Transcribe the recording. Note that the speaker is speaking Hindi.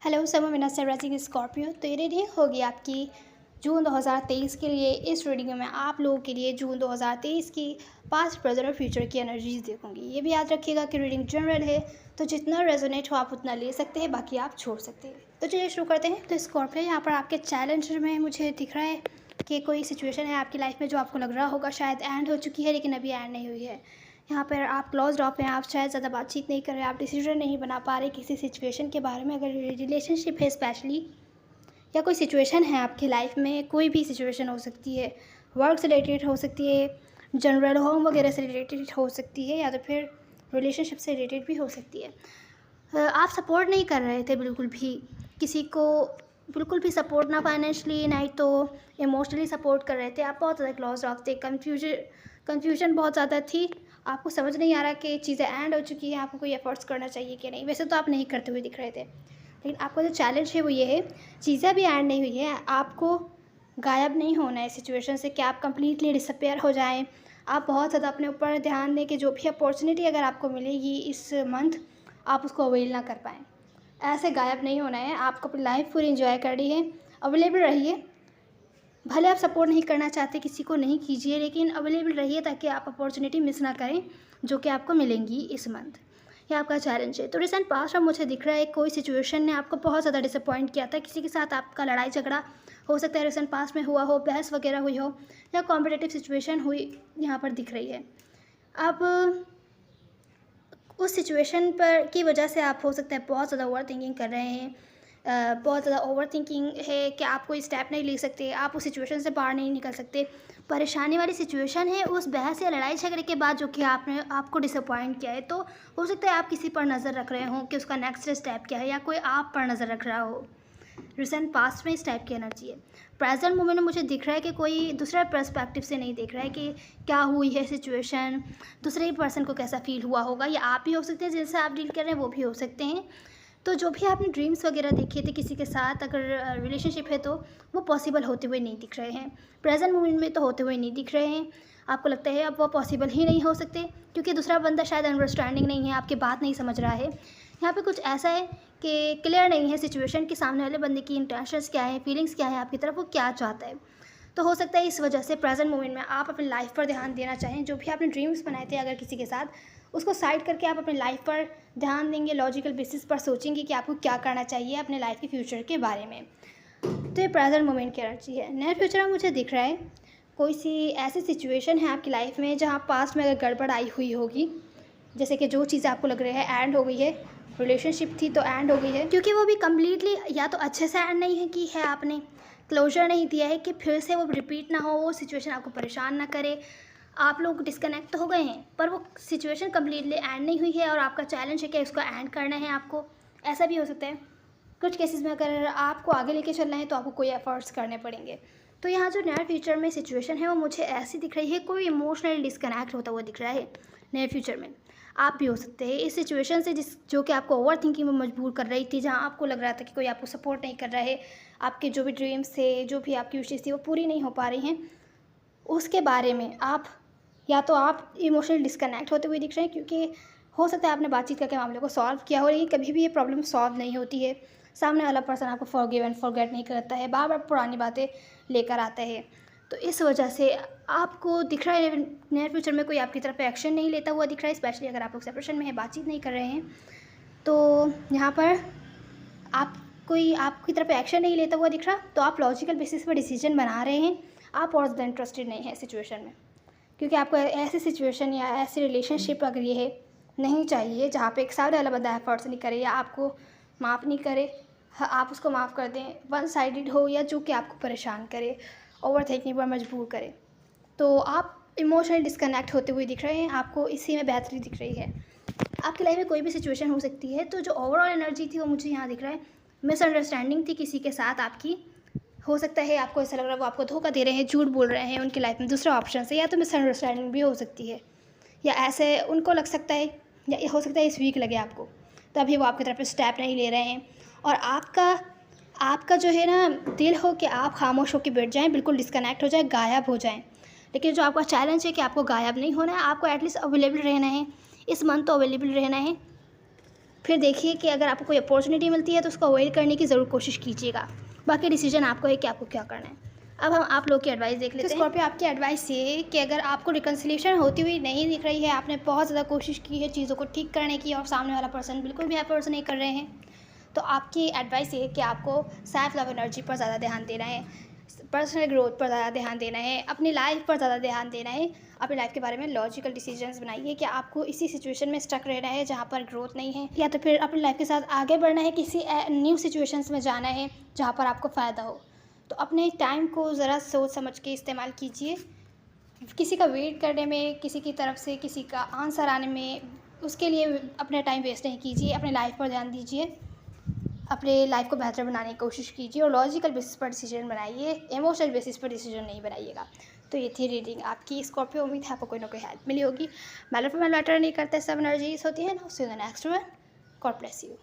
हेलो सब, मेरा राशि स्कॉर्पियो। तो ये रीडिंग होगी आपकी जून 2023 के लिए। इस रीडिंग में आप लोगों के लिए जून 2023 की पास्ट, प्रेजेंट और फ्यूचर की एनर्जीज देखूंगी। ये भी याद रखिएगा कि रीडिंग जनरल है, तो जितना रेजोनेट हो आप उतना ले सकते हैं, बाकी आप छोड़ सकते हैं। तो चलिए शुरू करते हैं। तो स्कॉर्पियो, यहाँ पर आपके चैलेंज में मुझे दिख रहा है कि कोई सिचुएशन है आपकी लाइफ में जो आपको लग रहा होगा शायद एंड हो चुकी है, लेकिन अभी एंड नहीं हुई है। यहाँ पर आप क्लोज ऑफ हैं, आप शायद ज़्यादा बातचीत नहीं कर रहे, आप डिसीजन नहीं बना पा रहे किसी सिचुएशन के बारे में। अगर रिलेशनशिप है स्पेशली, या कोई सिचुएशन है आपकी लाइफ में, कोई भी सिचुएशन हो सकती है, वर्क से रिलेटेड हो सकती है, जनरल होम वगैरह से रिलेटेड हो सकती है, या तो फिर रिलेशनशिप से रिलेटेड भी हो सकती है। आप सपोर्ट नहीं कर रहे थे बिल्कुल भी किसी को, बिल्कुल भी सपोर्ट, ना फाइनेंशियली ना ही तो इमोशनली सपोर्ट कर रहे थे। आप बहुत ज़्यादा क्लोज ऑफ थे, कन्फ्यूजन बहुत ज़्यादा थी। आपको समझ नहीं आ रहा कि चीज़ें एंड हो चुकी हैं, आपको कोई एफर्ट्स करना चाहिए कि नहीं। वैसे तो आप नहीं करते हुए दिख रहे थे, लेकिन आपका जो चैलेंज है वो ये है, चीज़ें अभी एंड नहीं हुई है। आपको गायब नहीं होना है सिचुएशन से कि आप कंप्लीटली डिसअपेयर हो जाएं। आप बहुत ज़्यादा अपने ऊपर ध्यान दें कि जो भी अपॉर्चुनिटी अगर आपको मिलेगी इस मंथ, आप उसको अवेल ना कर पाएँ। ऐसे गायब नहीं होना है, आपको अपनी लाइफ पूरी इंजॉय करनी है। अवेलेबल रहिए, भले आप सपोर्ट नहीं करना चाहते किसी को, नहीं कीजिए, लेकिन अवेलेबल रहिए ताकि आप अपॉर्चुनिटी मिस ना करें जो कि आपको मिलेंगी इस मंथ। ये आपका चैलेंज है। तो रिसेंट पास्ट में मुझे दिख रहा है कोई सिचुएशन ने आपको बहुत ज़्यादा डिसअपॉइंट किया था, किसी के साथ आपका लड़ाई झगड़ा हो सकता है रिसेंट पास्ट में हुआ हो, बहस वगैरह हुई हो, या कॉम्पिटिटिव सिचुएशन हुई यहाँ पर दिख रही है। अब उस सिचुएशन पर की वजह से आप हो सकता है बहुत ज़्यादा ओवर थिंकिंग कर रहे हैं। बहुत ज़्यादा ओवर थिंकिंग है कि आप कोई स्टेप नहीं ले सकते, आप उस सिचुएशन से बाहर नहीं निकल सकते। परेशानी वाली सिचुएशन है उस बहस या लड़ाई झगड़े के बाद जो कि आपको डिसअपॉइंट किया है। तो हो सकता है आप किसी पर नज़र रख रहे हों कि उसका नेक्स्ट स्टेप क्या है, या कोई आप पर नज़र रख रहा हो। रिसेंट पास्ट में इस टाइप की एनर्जी है। प्रेजेंट मोमेंट में मुझे दिख रहा है कि कोई दूसरा पर्सपेक्टिव से नहीं देख रहा है कि क्या हुई है सिचुएशन, दूसरे ही पर्सन को कैसा फील हुआ होगा, या आप भी हो सकते हैं जिनसे आप डील कर रहे हैं वो भी हो सकते हैं। तो जो भी आपने ड्रीम्स वगैरह देखे थे किसी के साथ, अगर रिलेशनशिप है तो वो पॉसिबल होते हुए नहीं दिख रहे हैं। प्रेजेंट मोमेंट में तो होते हुए नहीं दिख रहे हैं। आपको लगता है अब वो पॉसिबल ही नहीं हो सकते क्योंकि दूसरा बंदा शायद अंडरस्टैंडिंग नहीं है, आपकी बात नहीं समझ रहा है। यहाँ पे कुछ ऐसा है कि क्लियर नहीं है सिचुएशन कि सामने वाले बंदे की इंटेंशंस क्या है, फीलिंग्स क्या है आपकी तरफ, वो क्या चाहता है। तो हो सकता है इस वजह से प्रेजेंट मोमेंट में आप अपनी लाइफ पर ध्यान देना चाहें। जो भी आपने ड्रीम्स बनाए थे अगर किसी के साथ, उसको साइड करके आप अपनी लाइफ पर ध्यान देंगे, लॉजिकल बेसिस पर सोचेंगे कि आपको क्या करना चाहिए अपने लाइफ के फ्यूचर के बारे में। तो ये प्रेजेंट मोमेंट की एनर्जी है। नियर फ्यूचर में मुझे दिख रहा है कोई सी ऐसी सिचुएशन है आपकी लाइफ में जहाँ पास्ट में अगर गड़बड़ आई हुई होगी, जैसे कि जो चीज़ आपको लग रहा है एंड हो गई है, रिलेशनशिप थी तो एंड हो गई है, क्योंकि वो भी कम्प्लीटली या तो अच्छे से एंड नहीं है कि है, आपने क्लोजर नहीं दिया है कि फिर से वो रिपीट ना हो, वो सिचुएशन आपको परेशान ना करे। आप लोग डिस्कनेक्ट तो हो गए हैं पर वो सिचुएशन कम्प्लीटली एंड नहीं हुई है और आपका चैलेंज है कि उसको एंड करना है आपको। ऐसा भी हो सकता है कुछ केसेस में अगर आपको आगे लेके चलना है तो आपको कोई एफर्ट्स करने पड़ेंगे। तो यहाँ जो नियर फ्यूचर में सिचुएशन है वो मुझे ऐसी दिख रही है, कोई इमोशनली डिस्कनेक्ट होता हुआ दिख रहा है नियर फ्यूचर में। आप भी हो सकते हैं इस सिचुएशन से जो कि आपको ओवर थिंकिंग में मजबूर कर रही थी, जहाँ आपको लग रहा था कि कोई आपको सपोर्ट नहीं कर रहा है, आपके जो भी ड्रीम्स थे, जो भी आपकी विशेष थी वो पूरी नहीं हो पा रही हैं। उसके बारे में आप या तो आप इमोशनली डिस्कनेक्ट होते हुए दिख रहे हैं, क्योंकि हो सकता है आपने बातचीत करके मामले को सॉल्व किया हो, लेकिन कभी भी ये प्रॉब्लम सॉल्व नहीं होती है। सामने वाला पर्सन आपको फॉरगिव एंड फॉरगेट नहीं करता है, बार बार पुरानी बातें लेकर आता है। तो इस वजह से आपको दिख रहा है नियर फ्यूचर में कोई आपकी तरफ एक्शन नहीं लेता हुआ दिख रहा है, स्पेशली अगर आप लोग सेपरेशन में है, बातचीत नहीं कर रहे हैं। तो यहाँ पर कोई आपकी तरफ एक्शन नहीं लेता हुआ दिख रहा, तो आप लॉजिकल बेसिस पर डिसीजन बना रहे हैं। आप और ज़्यादा इंटरेस्टेड नहीं है सिचुएशन में, क्योंकि आपको ऐसी सिचुएशन या ऐसी रिलेशनशिप अगर ये है नहीं चाहिए जहाँ पे एक साइड वाला बंदा एफर्ट्स नहीं करे या आपको माफ़ नहीं करे, आप उसको माफ़ कर दें, वन साइडेड हो, या जो कि आपको परेशान करे, ओवर थिंकिंग पर मजबूर करे। तो आप इमोशनली डिस्कनेक्ट होते हुए दिख रहे हैं, आपको इसी में बेहतरी दिख रही है। आपकी लाइफ में कोई भी सिचुएशन हो सकती है, तो जो ओवरऑल एनर्जी थी वो मुझे यहाँ दिख रहा है मिसअंडरस्टैंडिंग थी किसी के साथ आपकी। हो सकता है आपको ऐसा लग रहा है वो आपको धोखा दे रहे हैं, झूठ बोल रहे हैं उनकी लाइफ में दूसरा ऑप्शन से, या तो मिसअंडरस्टैंडिंग भी हो सकती है, या ऐसे उनको लग सकता है, या हो सकता है इस वीक लगे आपको, तभी वो आपकी तरफ स्टेप नहीं ले रहे हैं। और आपका जो है ना दिल हो कि आप खामोश होकर बैठ जाएं, बिल्कुल डिस्कनेक्ट हो जाए, गायब हो जाएं। लेकिन जो आपका चैलेंज है कि आपको गायब नहीं होना है, आपको एटलीस्ट अवेलेबल रहना है, इस मंथ तो अवेलेबल रहना है। फिर देखिए कि अगर आपको कोई अपॉर्चुनिटी मिलती है तो उसको अवॉइड करने की ज़रूर कोशिश कीजिएगा। बाकी डिसीजन आपको है कि आपको क्या करना है। अब हम आप लोग की एडवाइस देख लेते हैं। स्कॉर्पियो, आपकी एडवाइस ये है कि अगर आपको रिकन्सिलिएशन होती हुई नहीं दिख रही है, आपने बहुत ज़्यादा कोशिश की है चीज़ों को ठीक करने की और सामने वाला पर्सन बिल्कुल भी एफर्ट्स नहीं कर रहे हैं, तो आपकी एडवाइस ये है कि आपको सेल्फ लव एनर्जी पर ज़्यादा ध्यान देना है, पर्सनल ग्रोथ पर ज़्यादा ध्यान देना है, अपनी लाइफ पर ज़्यादा ध्यान देना है। अपनी लाइफ के बारे में लॉजिकल डिसीजंस बनाइए कि आपको इसी सिचुएशन में स्टक रहना है जहाँ पर ग्रोथ नहीं है, या तो फिर अपनी लाइफ के साथ आगे बढ़ना है, किसी न्यू सिचुएशंस में जाना है जहाँ पर आपको फ़ायदा हो। तो अपने टाइम को ज़रा सोच समझ के इस्तेमाल कीजिए। किसी का वेट करने में, किसी की तरफ से किसी का आंसर आने में, उसके लिए अपना टाइम वेस्ट नहीं कीजिए। अपने लाइफ पर ध्यान दीजिए, अपने लाइफ को बेहतर बनाने की कोशिश कीजिए और लॉजिकल बेसिस पर डिसीजन बनाइए, इमोशनल बेसिस पर डिसीजन नहीं बनाइएगा। तो ये थी रीडिंग आपकी स्कॉर्पियो। उम्मीद है आपको कोई ना कोई हेल्प मिली होगी। मैटर फॉर मैटर नहीं करते, सब एनर्जीज होती है ना। So the next one, God bless you.